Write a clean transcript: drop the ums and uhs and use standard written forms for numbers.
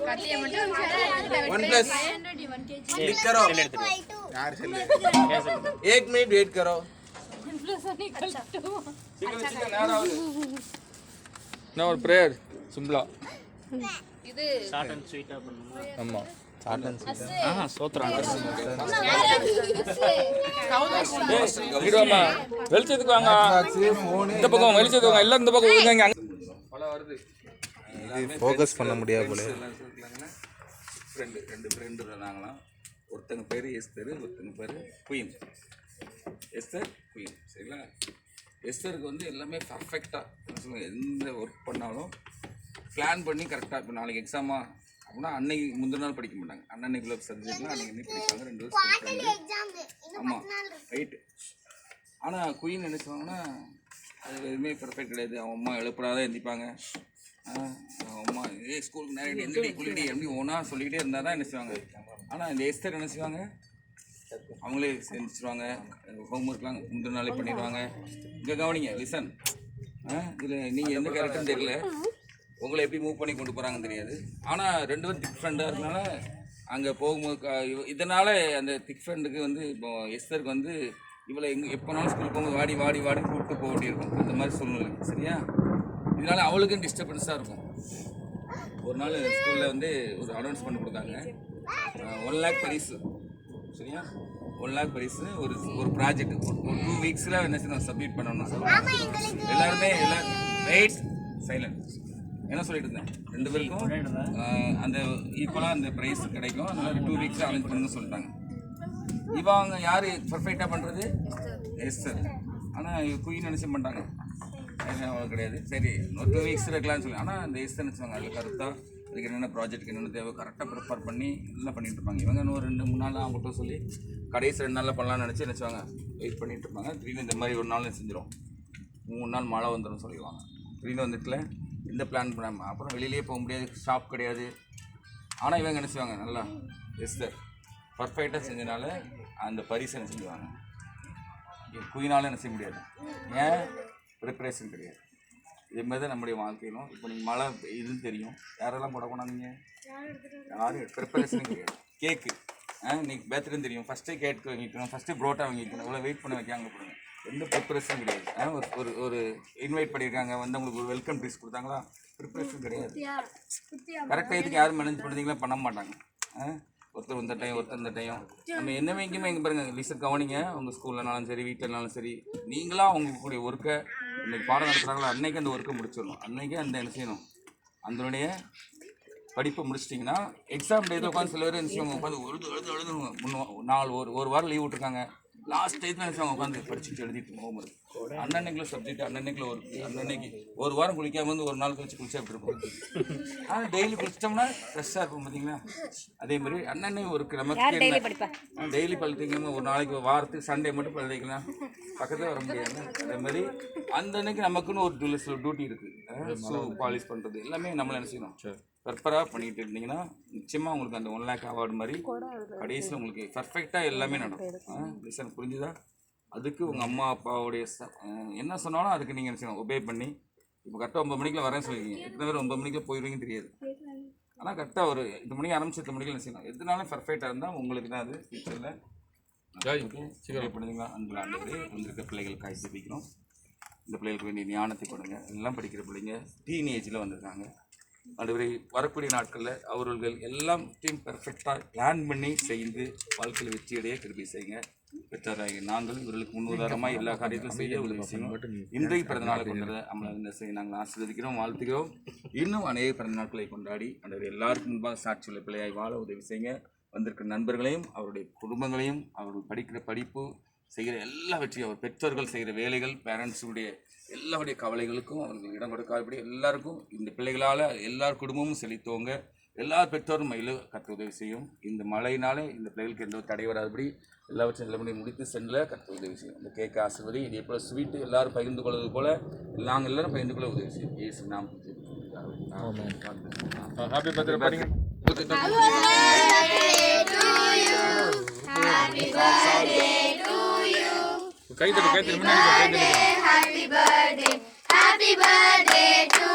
One plus click करो यार चल 1 मिनट वेट करो நான் ஒரு பிரேயர் சிம்பிளா இது ஷார்ட் அண்ட் ஸ்வீட்டா பண்ணுங்க. ஆமா ஷார்ட் அண்ட் ஸ்வீட் சோத்ரா வீடியோமா வெளிச்சத்துக்கு வாங்க இந்த பக்கம் வெளிச்சத்துக்கு வாங்க எல்லாம் இந்த பக்கம் ஒழுங்கா பல வருது இது ஃபோக்கஸ் பண்ண முடியாது போல ரெண்டு ஃப்ரெண்டு இருந்தாங்களாம் ஒருத்தங்க பேர் எஸ்தர் ஒருத்தங்க பேர் குயின் எஸ்தர் குயின் சரிங்களா எஸ்தருக்கு வந்து எல்லாமே பர்ஃபெக்டாக எந்த ஒர்க் பண்ணாலும் பிளான் பண்ணி கரெக்டாக இப்போ நாளைக்கு எக்ஸாமா அப்படின்னா அன்னைக்கு முந்தின நாள் படிக்க மாட்டாங்க அன்னைக்குள்ள சப்ஜெக்ட்லாம் அன்னைக்கு படிப்பாங்க 2 வருஷம் ஆமாம் ரைட்டு ஆனால் குயின் என்ன சொல்லுவாங்கன்னா அது எதுவுமே பர்ஃபெக்ட் கிடையாது அவன் அம்மா எழுப்படாதான் எந்திப்பாங்க அவன் அம்மா ஸ்கூலுக்கு நேரடி எந்திரி குளிடி எப்படி ஒன்றா சொல்லிக்கிட்டே இருந்தால் தான் என்ன செய்வாங்க ஆனால் இந்த எஸ்தர் என்ன செய்வாங்க அவங்களே செஞ்சுருவாங்க ஹோம்ஒர்க்லாம் முந்தின நாளே பண்ணிடுவாங்க இங்கே கவனிங்க லிசன் இதில் நீங்கள் எந்த கேரக்டர்னு தெரியல உங்களை எப்படி மூவ் பண்ணி கொண்டு போகிறாங்கன்னு தெரியாது ஆனால் 2 பேரும் திக் ஃப்ரெண்டாக இருக்கனால அங்கே போகும்போது இதனால் அந்த திக் ஃப்ரெண்டுக்கு வந்து இப்போ எஸ்தருக்கு வந்து இவளை எப்போனாலும் ஸ்கூல் போகும்போது வாடி வாடி வாடி கூப்பிட்டு போக வேண்டியிருக்கும் அந்த மாதிரி சூழ்நிலை சரியா இதனால் அவளுக்கும் டிஸ்டர்பன்ஸாக இருக்கும் ஒரு நாள் ஸ்கூலில் வந்து ஒரு அனௌன்ஸ்மெண்ட் கொடுத்தாங்க 1 லேக் பரிசு சரியா 1 லேக் பரிசு ஒரு ப்ராஜெக்ட் ஒரு 2 வீக்ஸில் என்ன செய்யணும் சப்மிட் பண்ணணும் எல்லாருமே வெயிட் சைலண்ட் என்ன சொல்லிட்டு இருந்தேன் 2 பேருக்கும் அந்த ஈக்குவலாக அந்த ப்ரைஸ் கிடைக்கும் அதனால் 2 வீக்ஸில் அரேஞ்ச் பண்ணுங்க சொல்லிட்டாங்க இவங்க யார் பர்ஃபெக்டாக பண்ணுறது எஸ்தர் ஆனால் குயின் நினச்சி பண்ணிட்டாங்க அவ்வளோ கிடையாது சரி ஒரு 2 வீக்ஸ் இருக்கலாம்னு சொல்லி ஆனால் அந்த எஸ்தர் நினச்சிவாங்க அதில் கரெக்டாக அதுக்கு என்னென்ன ப்ராஜெக்ட்டுக்கு என்னென்ன தேவை கரெக்டாக ப்ரிப்பேர் பண்ணி எல்லாம் பண்ணிகிட்டு இருப்பாங்க இவங்க இன்னும் 2-3 நாள் ஆகட்டும் சொல்லி கடைசி 2 நாளில் பண்ணலாம்னு நினச்சி நினச்சிவாங்க வெயிட் பண்ணிகிட்டு இருப்பாங்க திடீர்னு இந்த மாதிரி ஒரு நாள் செஞ்சிடும் 3 நாள் மழை வந்துடும் சொல்லிடுவாங்க திடீர்னு வந்துட்டுல இந்த பிளான் பண்ணாமல் அப்புறம் வெளியிலே போக முடியாது ஷாப் கிடையாது ஆனால் இவங்க என்ன செய்வாங்க நல்லா எஸ்தர் பர்ஃபெக்டாக செஞ்சனால அந்த பரிசை என்ன செஞ்சுவாங்க குயினாலும் என்ன செய்ய முடியாது ஏன் ப்ரிப்பரேஷன் கிடையாது இதேமாதிரி தான் நம்முடைய வாழ்க்கையிலும் இப்போ நீங்கள் மழை இதுன்னு தெரியும் யாரெல்லாம் போட போனாங்க யாரும் ப்ரிப்பரேஷன் கிடையாது கேக்கு இன்னைக்கு பேர்த்டேன்னு தெரியும் ஃபஸ்ட்டே கேக் வாங்கிக்கணும் ஃபஸ்ட்டு புரோட்டா வாங்கிக்கணும் இவ்வளோ வெயிட் பண்ண வைக்காங்க போடுங்க எந்த ப்ரிப்பரேஷன் கிடையாது ஒரு ஒரு இன்வைட் பண்ணியிருக்காங்க வந்து உங்களுக்கு ஒரு வெல்கம் ட்ரீஸ் கொடுத்தாங்களா ப்ரிப்பரேஷன் கிடையாது கரெக்டாக இதுக்கு யாரும் மேனேஜ் பண்ணுறீங்களா பண்ண மாட்டாங்க ஒருத்தர் இந்த டைம் ஒருத்தர் இந்த டைம் நம்ம என்னமே எங்கேயுமே எங்கே பாருங்கள் லிஸ்ட் கவனிங்க உங்கள் ஸ்கூல்லனாலும் சரி வீட்டிலனாலும் சரி நீங்களாம் அவங்களுக்குடைய ஒர்க்கை இன்றைக்கி பாடம் நடத்துகிறாங்களோ அன்றைக்கி அந்த ஒர்க்கை முடிச்சிடணும் அன்றைக்கி அந்த என்ன செய்யணும் அதனுடைய படிப்பை முடிச்சிட்டிங்கன்னா எக்ஸாம் டேத்தில் உட்காந்து சில பேர் என்ன செய்வாங்க உட்காந்து எழுதுவாங்க ஒரு வாரம் லீவ் விட்ருக்காங்க லாஸ்ட் டைத்தில் என்ன செய்வாங்க உட்காந்து படிச்சுட்டு எழுதிட்டு ஹோம்ஒர்க் அன்னன்னைக்குள்ள சப்ஜெக்ட் அன்னன்னைக்குள்ள ஒர்க் அன்னன்னைக்கு ஒரு வாரம் குளிக்காமல் வந்து ஒரு நாள் கழிச்சு குளிச்சா எப்படி இருக்கும் ஆனால் டெய்லி குளிச்சிட்டோம்னா ஃப்ரெஷ்ஷாக இருக்கும் பார்த்தீங்களா அதே மாதிரி அன்னன்னை ஒர்க் நமக்கு டெய்லி பழுத்திங்கன்னா ஒரு நாளைக்கு வாரத்துக்கு சண்டே மட்டும் பழுதிக்கலாம் பக்கத்தில் வர முடியாது அதே மாதிரி அந்த அன்னைக்கு நமக்குன்னு ஒரு டியூட்டி இருக்குது ஷூ பாலிஷ் பண்ணுறது எல்லாமே நம்மளை என்ன செய்யணும் பர்ஃபராக பண்ணிகிட்டு இருந்தீங்கன்னா நிச்சயமாக உங்களுக்கு அந்த 1 லேக் அவார்டு மாதிரி கடைசியில் உங்களுக்கு பர்ஃபெக்டாக எல்லாமே நடக்கும் லிசன் புரிஞ்சுதா அதுக்கு உங்கள் அம்மா அப்பாவுடைய என்ன சொன்னாலும் அதுக்கு நீங்கள் என்ன செய்யணும் ஒபே பண்ணி இப்போ கரெக்டாக 9 மணிக்குள்ள வரேன்னு சொல்லியிருக்கீங்க எத்தனை பேர் 9 மணிக்குள்ள போயிடுவீங்கன்னு தெரியாது ஆனால் கரெக்டாக ஒரு 8 மணிக்கு ஆரம்பிச்சு 8 மணிக்கு என்ன செய்யணும் எதுனாலும் பர்ஃபெக்டாக இருந்தால் உங்களுக்கு தான் அது ஃபியூச்சரில் சீக்கிரம் பண்ணுறீங்களா அந்த ஆண்டு வந்திருக்க பிள்ளைகளுக்கு காய்ச்சி வைக்கணும் இந்த பிள்ளைகளுக்கு வேண்டிய ஞானத்தை கொடுங்க எல்லாம் படிக்கிற பிள்ளைங்க டீனேஜில் வந்திருக்காங்க அதுவரை வரக்கூடிய நாட்களில் அவர்கள் எல்லாம் டீம் பெர்ஃபெக்டாக பிளான் பண்ணி செய்து வாழ்க்கையில் வெற்றியடைய கிருபை செய்யுங்க பெற்றாராக நாங்கள் இவர்களுக்கு முன்னுதாரணமாக எல்லா காரியத்திலும் செய்ய உதவி செய்யணும் இன்றைக்கு பிறந்த நாளை கொண்டதை நம்மளை செய்ய நாங்கள் ஆசீர்வதிக்கிறோம் வாழ்த்துகிறோம் இன்னும் அநேக பிறந்த நாட்களை கொண்டாடி அந்த எல்லாருக்கும் முன்பாக சாட்சியுள்ள பிள்ளையாய் வாழ உதவி செய்யுங்க வந்திருக்கிற நண்பர்களையும் அவருடைய குடும்பங்களையும் அவர்கள் படிக்கிற படிப்பு செய்கிற எல்லாவற்றையும் அவர் பெற்றோர்கள் செய்கிற வேலைகள் பேரண்ட்ஸுடைய எல்லாருடைய கவலைகளுக்கும் அவர்கள் இடம் கொடுக்காதபடி எல்லாருக்கும் இந்த பிள்ளைகளால் எல்லார் குடும்பமும் செழித்தவங்க எல்லா பெற்றோரும் மயிலும் கற்று உதவி செய்யும் இந்த மழையினாலே இந்த பிள்ளைகளுக்கு எந்த தடை வராதபடி எல்லாவற்றையும் எல்லாமே முடித்து செல்ல கற்று உதவி செய்யும் இந்த கேக் ஆசிர்வதி இதே போல் ஸ்வீட்டு எல்லாரும் பகிர்ந்து கொள்வது போல் நாங்கள் எல்லாரும் பகிர்ந்து கொள்ள உதவி செய்யும் ஏசு நாம் ஹாப்பி பர்த்டே படிங்க கை தட்டு முன்னாடி கை தட்டு